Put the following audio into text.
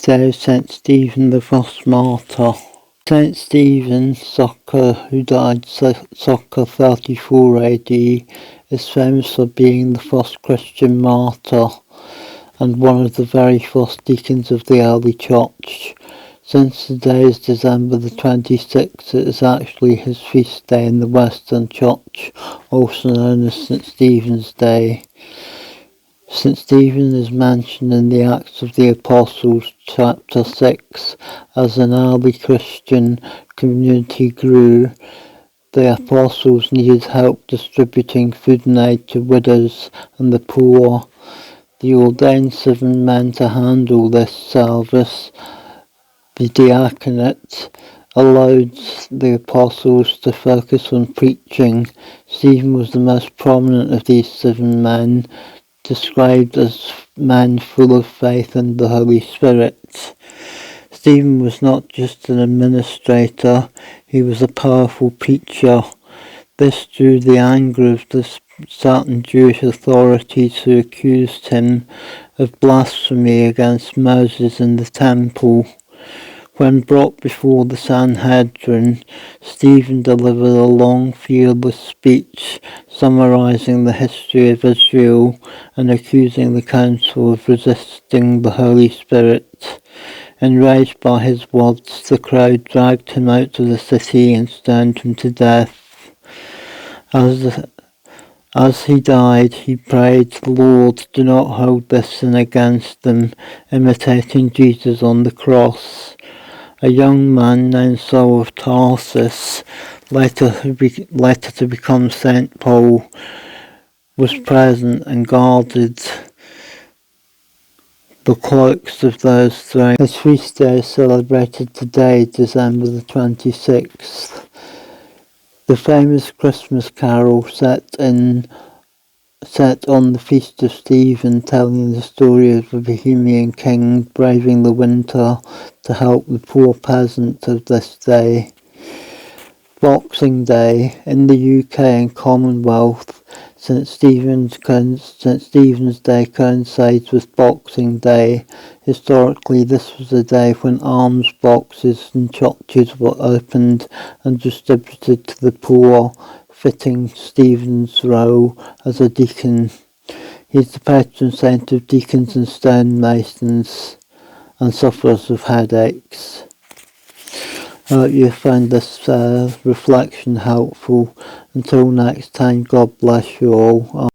day of St. Stephen the First Martyr. St. Stephen, who died circa 34 AD, is famous for being the first Christian martyr and one of the very first deacons of the early church. Since the day is December the 26th, it is actually his feast day in the Western Church, also known as St. Stephen's Day. St. Stephen is mentioned in the Acts of the Apostles, chapter 6. As an early Christian community grew, the apostles needed help distributing food and aid to widows and the poor. They ordained 7 men to handle this service. The diaconate allowed the apostles to focus on preaching. Stephen was the most prominent of these 7 men, described as men full of faith and the Holy Spirit. Stephen was not just an administrator, he was a powerful preacher. This drew the anger of the certain Jewish authorities who accused him of blasphemy against Moses in the temple. When brought before the Sanhedrin, Stephen delivered a long, fearless speech summarizing the history of Israel and accusing the council of resisting the Holy Spirit. Enraged by his words, the crowd dragged him out of the city and stoned him to death. As he died, he prayed, "Lord, do not hold this sin against them," imitating Jesus on the cross. A young man named Saul of Tarsus, later to become Saint Paul, was present and guarded the cloaks of those three. His feast day is celebrated today, December the 26th. The famous Christmas carol set on the Feast of Stephen, telling the story of a Bohemian king braving the winter to help the poor peasant of this day. Boxing Day. In the UK and Commonwealth, St. Stephen's Day coincides with Boxing Day. Historically, this was a day when alms boxes in churches were opened and distributed to the poor, fitting Stephen's role as a deacon. He is the patron saint of deacons and stonemasons and sufferers of headaches. I hope you found this reflection helpful. Until next time, God bless you all.